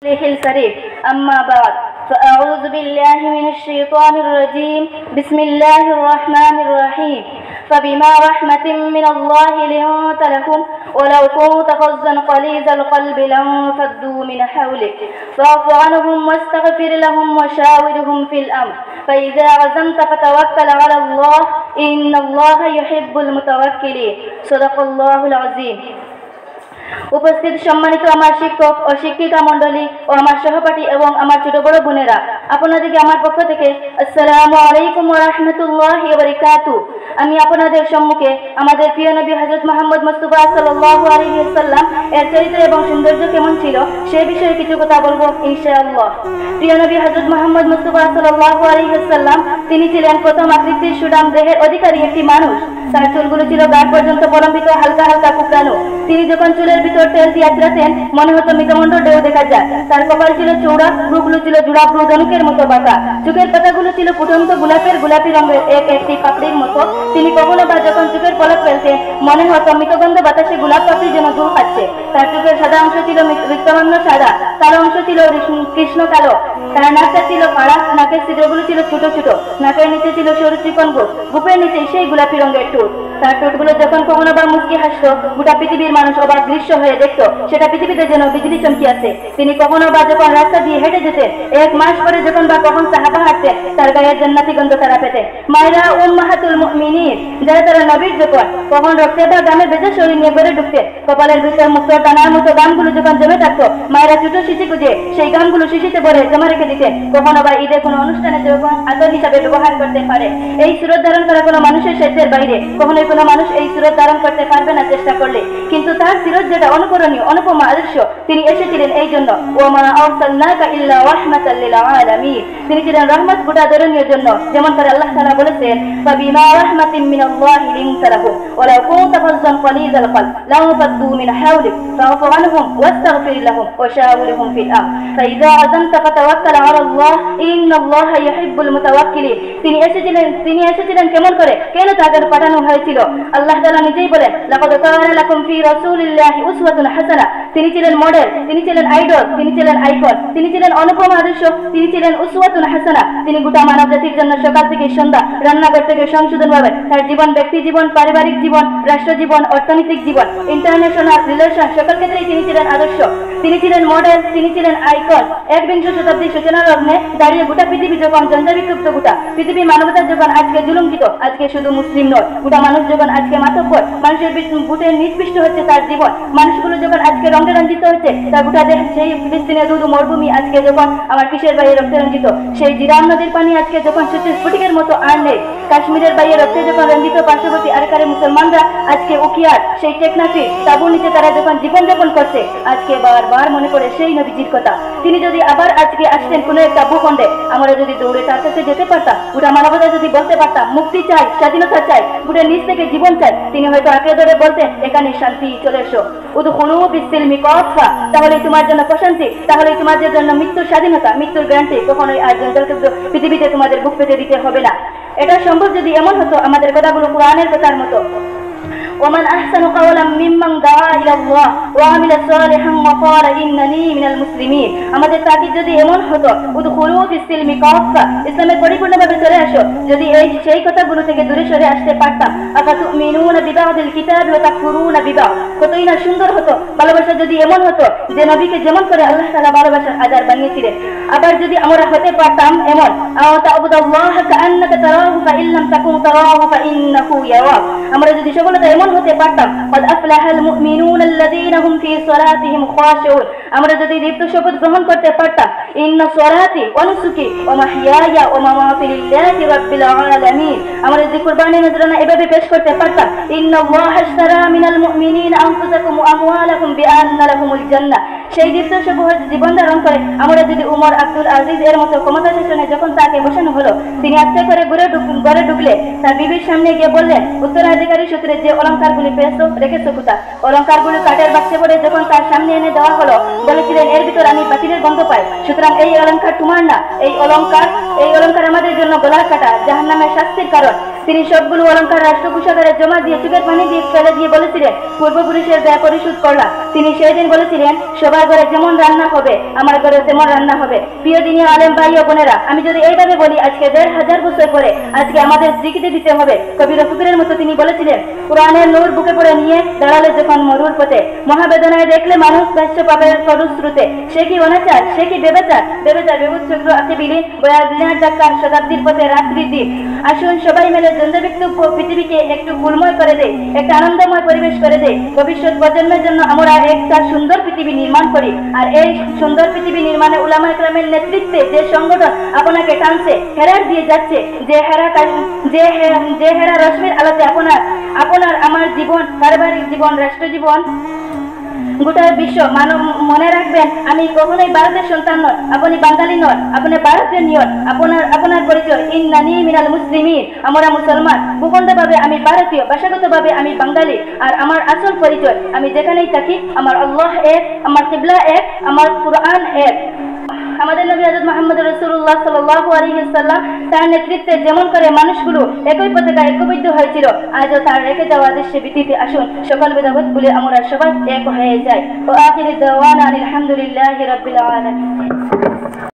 الكريم أما بعد فأعوذ بالله من الشيطان الرجيم بسم الله الرحمن الرحيم فبما رحمة من الله لنت لهم ولو كنت فظا غليظ القلب لانفضوا من حولك فاعف عنهم واستغفر لهم وشاورهم في الأمر فإذا عزمت فتوكل على الله إن الله يحب المتوكلين صدق الله العظيم। উপস্থিত সম্মানিত আমার শিক্ষক ও শিক্ষিকা মণ্ডলী ও আমার সহপাঠী এবং আমার ছোট বড় বোনেরা, আপনাদেরকে আমার পক্ষ থেকে আসসালামু আলাইকুম ওয়া রাহমাতুল্লাহি ওয়া বারাকাতুহু। আমি আপনাদের সম্মুখে আমাদের প্রিয় নবী হযরত মুহাম্মদ মুস্তাফা সাল্লাল্লাহু আলাইহি ওয়াসাল্লাম এর চরিত্র এবং সৌন্দর্য কেমন ছিল সে বিষয়ে কিছু কথা বলবো ইনশাআল্লাহ। প্রিয় নবী হযরত মুহাম্মদ মুস্তাফা সাল্লাল্লাহু আলাইহি ওয়াসাল্লাম তিনি ছিলেন প্রথম আকৃতির সুঠাম দেহের অধিকারী একটি মানুষ। তার চুলগুলো ছিল গাঢ় পর্যন্ত প্রলম্বিত, হালকা হালকা কুকড়ানো। তিনি যখন চুলের ভিতর তেল দিয়ে আঁচড়াতেন মনে হতো মৃতমণ্ড ঢেউ দেখা যায়। তার কপাল ছিল চৌড়া, ভ্রুগুলো ছিল জোড়া ভ্রু ধনুকের মতো বাঁকা। চোখের পাতাগুলো ছিল ফুটন্ত গোলাপি রঙের একটি পাপড়ির মতো। তিনি কখনো বা যখন চোখের পলক ফেলতেন মনে হতো মৃতগন্ধ বাতাসে গোলাপ পাপড়ি যেন দূর খাচ্ছে। তার চোখের সাদা অংশ ছিল মৃত্যুমান্য সাদা, কালো অংশ ছিল কৃষ্ণ কালো। তার নাকটা ছিল কাড়া, নাকের ছিদ্রগুলো ছিল ছোট ছোট, নাকের নিচে ছিল সরু চিকন গোপ, বুকের নিচে সেই গোলাপি রঙের ঠোঁট। তার ঠোঁটগুলো যখন কখনো বা মুচকি হাসতো গোটা পৃথিবীর মানুষ অবাক দৃশ্য হয়ে দেখতো সেটা পৃথিবীতে যেন বিজলি চমকি আছে। তিনি কখনো বা যখন রাস্তা দিয়ে হেঁটে যেতেন, এক মাস পরে যখন বা কখন সাহাবা হাঁটতেন তার গায়ের জান্নাতি গন্ধ তারা পেতেন। মায়েরা উম্মাহাতুল মুমিনিন যারা তারা নবীর যখন কখন রক্তে বা গামে বেঁধে শরীর নিয়ে ঘরে ঢুকতেন, কপালের ভিতর মুক্ত টানার মতো গামগুলো যখন জমে থাকতো মায়েরা ছোট শিশি খুঁজে সেই গামগুলো শিশিতে ভরে জমা রেখে দিতেন। কখনো বা ঈদের কোনো অনুষ্ঠানে যখন আদর হিসাবে ব্যবহার করতে পারে। এই সুরত ধারণ করা কোনো মানুষের সাধ্যের বাইরে, কখনোই কোনো মানুষ এই সুরত ধারণ করতে পারবে না চেষ্টা করলে। কিন্তু তার সিরত যেটা অনুকরণীয়, অনুপমা আদর্শ, তিনি এসেছিলেন এই জন্য ওয়া মা আরসালনাকা ইল্লা রাহমাতাল লিল আলামিন। তিনি ছিলেন রহমত গোটা ধরনের জন্য। যেমন করে আল্লাহ তাআলা বলেছেন ফাবিমা রাহমাতিন মিনাল্লাহি লিনতা লাহুম ওয়ালাউ কুনতা ফাজ্জান গালিযাল কলব লানফাদ্দু মিন হাওলিক ফাআফু আনহুম ওয়াস্তাগফির লাহুম ওয়া শাওরিরহুম ফিল আমর ফাইযা আযামতা ফাতাওয়াক্কাল আলাল্লাহ ইন্নাল্লাহা ইউহিব্বুল মুতাওয়াক্কিলিন। তিনি এসেছিলেন কেমন করে, কেন তাকে পাঠানো হয়েছিল? আল্লাহ তাআলা নিজেই বলেন লাকাদ কানা লাকুম ফি রাসূলিল্লাহি উসওয়াতুন হাসানাহ। তিনি ছিলেন মডেল, তিনি ছিলেন আইডল, তিনি ছিলেন আইকন, তিনি ছিলেন অনুপমা আদর্শ, তিনি ছিলেন উসওয়াতুন হাসানাহ। তিনি গোটা মানব জাতির জন্য সকাল থেকে সন্ধ্যা রান্নাঘর থেকে সংশোধন ভাবে তার জীবন, ব্যক্তি জীবন, পারিবারিক জীবন, রাষ্ট্র জীবন, অর্থনৈতিক জীবন, ইন্টারন্যাশনাল রিলেশন সকল ক্ষেত্রেই তিনি ছিলেন আদর্শ। তিনি ছিলেন মডেল, তিনি ছিলেন আইকন। একবিংশ শতাব্দীর সূচনার লগ্নে দাঁড়িয়ে গোটা পৃথিবী যখন জঞ্জাবিক্ষুব্ধ, গোটা পৃথিবী মানবতা যখন আজকে জুলুমকিত, আজকে শুধু মুসলিম নয় গোটা মানুষ যখন আজকে মাতব্বর, মানুষের বুটের নিষ্পৃষ্ট হচ্ছে তার জীবন, মানুষগুলো যখন আজকে রঙে রঞ্জিত হচ্ছে তার গোটা দেশ, সেই ফিলিস্তিনের দুধু মরুভূমি আজকে যখন আমার কিসের বাইরে রক্তে রঞ্জিত, সেই জিরান নদীর পানি আজকে যখন সূর্যের স্ফটিকের মতো আর নেই, কাশ্মীরের বাইরে রক্তে যখন রঞ্জিত পার্শ্ববর্তী আরেকারে মুসলমানরা আজকে উকিয়ার সেই টেকনাফি তাবুর নিচে তারা যখন জীবনযাপন করছে, আজকে বারবার মনে পড়ে সেই নবীজির কথা। তিনি যদি আবার আজকে আসতেন কোনো একটা ভূখণ্ডে, আমরা যদি দৌড়ে তার কাছে যেতে পারতাম, গোটা মানবতা যদি বলতে পারতাম মুক্তি চাই, স্বাধীনতা চাই, বুটের নিচ থেকে জীবন চাই, তিনি হয়তো আঁকড়ে ধরে বলতেন এখানে শান্তি, চলে এসো উদখুলু বিসসিলমি কাফা। তাহলে তোমার জন্য প্রশান্তি, তাহলে তোমাদের জন্য মৃত্যুর স্বাধীনতা, মৃত্যুর গ্যারান্টি। কখনোই আর জঞ্জালযুক্ত পৃথিবীতে তোমাদের বুক পেতে দিতে হবে না। এটা সম্ভব যদি এমন হতো আমাদের কথাগুলো কোরআনের কথার মতো। ومن أحسن قولا ممن دعا إلى الله وعمل صالحا وقال إنني من المسلمين। আমাদের তাকিদ যদি এমন হতো উদখুলু ফিস-সিলমি কাফা, ইসলামের পরিপূর্ণভাবে চলে আসো, যদি সেই কথাগুলো থেকে দূরে সরে আসতে পারতাম। আফাতুমিনুনা বিবাদিল কিতাবি ওয়া তাকফুরুনা বিবাদ। কতই না সুন্দর হতো ভালোবাসা যদি এমন হতো যে নবীকে যেমন করে আল্লাহ তাআলা ভালোবাসার আধার বানিয়েছিলেন। আবার যদি আমরা হতে পারতাম এমন আতাউবুদাল্লাহ কাআন্নাকা তারাহু ফাইন লাম তাকুন তারাহু ফাইন্নাহু ইয়ারাক। আমরা যদি সফলতা এমন হতে পারতাম قد أفلح المؤمنون الذين هم في صلاتهم خاشعون। আমরা যদি দীপ্ত শপথ গ্রহণ করতে পারতাম ইন্না সলাতি ওয়া নুসুকি ওয়া মাহইয়ায়া ওয়া মামাতি লিল্লাহি রাব্বিল আলামিন। আমরা যদি কুরবানি নজরানা এভাবে পেশ করতে পারতাম ইন্নাল্লাহা আশতারা মিনাল মুমিনিনা আনফুসাকুম ওয়া আমওয়ালাকুম বিআন্না লাহুমুল জান্নাহ। সেই দীপ্ত শপথ জীবন ধারণ করে আমরা যদি উমর আব্দুল আজিজ এর মতো ক্ষমতা শাসনে যখন তাকে বসানো হলো, তিনি আস্তে করে ঘরে ঢুকলে তার বিবির সামনে গিয়ে বললেন উত্তরাধিকারী সূত্রে যে অলংকারগুলি পেয়েছো রেখেছো কোথা? অলংকারগুলো কাঠের বাক্সে পড়ে যখন তার সামনে এনে দেওয়া হলো বলেছিলেন এর ভিতর আমি বাতিলের গন্ধ পাই, সুতরাং এই অলংকার তোমার না, এই অলংকার আমাদের জন্য গলার কাটা, জাহান্নামের শাস্তির কারণ। তিনি সবগুলো অলঙ্কার রাষ্ট্রকোষাগারে জমা দিয়ে চোখের পানি দিয়ে ফেলে দিয়ে বলেছিলেন, পূর্বপুরুষের ব্যয় পরিশোধ করলাম। তিনি সেই দিন বলেছিলেন, সবার ঘরে যেমন রান্না হবে আমার ঘরে তেমন রান্না হবে। প্রিয় দিনী আলেম ভাই ও বোনেরা, আমি যদি এইভাবে বলি, আজকে ১৫০০ বছর পরে আজকে আমাদের স্বীকৃতি দিতে হবে। কবি রফিকুরের মতো তিনি বলেছিলেন, কোরআনের নূর বুকে পড়ে নিয়ে দাঁড়ালে যখন মরুর পথে, মহাবেদনায় দেখলে মানুষ ভাষ্য পাবের ফলশ্রুতে, সে কি অনাচার, সে কি বেবেচার, বেবুচ্ছগ্র আছে বিলীন, বয়াদিনার ডাক্তার শতাব্দীর পথে রাত্রির দ্বীপ। আসুন সবাই মিলে জঞ্জবিক্ত পৃথিবীকে একটু ফুলময় করে দেয়, একটা আনন্দময় পরিবেশ করে দেয়। ভবিষ্যৎ প্রজন্মের জন্য আমরা একটা সুন্দর পৃথিবী নির্মাণ করি। আর এই সুন্দর পৃথিবী নির্মাণে উলামা ইকরামের নেতৃত্বে যে সংগঠন আপনাকে টানছে, হেরার দিয়ে যাচ্ছে, যে হেরা রশ্মির আলোতে আপনার আমার জীবন, পারিবারিক জীবন, রাষ্ট্র জীবন, গোটা বিশ্ব মানব মনে রাখবেন, আমি কখনোই ভারতের সন্তান নয়, আপনি বাঙালি নয়, আপনি ভারতীয় নয়। আপনার পরিচয় ইন্নানি মিনাল মুসলিমিন, আমরা মুসলমান। ভূখণ্ডভাবে আমি ভারতীয়, ভাষাগতভাবে আমি বাঙালি। আর আমার আসল পরিচয়, আমি যেখানেই থাকি, আমার আল্লাহ এক, আমার কিবলা এক, আমার কুরআন এক। আমাদের নবী হযরত মুহাম্মদ রাসূলুল্লাহ সাল্লাল্লাহু আলাইহি ওয়াসাল্লাম তার নেতৃত্বে যেমন করে মানুষগুলো একই পতাকা ঐক্যবদ্ধ হয়েছিল, আজও তার রেখে যাওয়া আদর্শের ভিত্তিতে আসুন সকল ভেদাভেদ ভুলে আমরা সবাই এক হয়ে যাই। ওয়া আখিরু দাওয়ানা আলহামদুলিল্লাহি রাব্বিল আলামিন।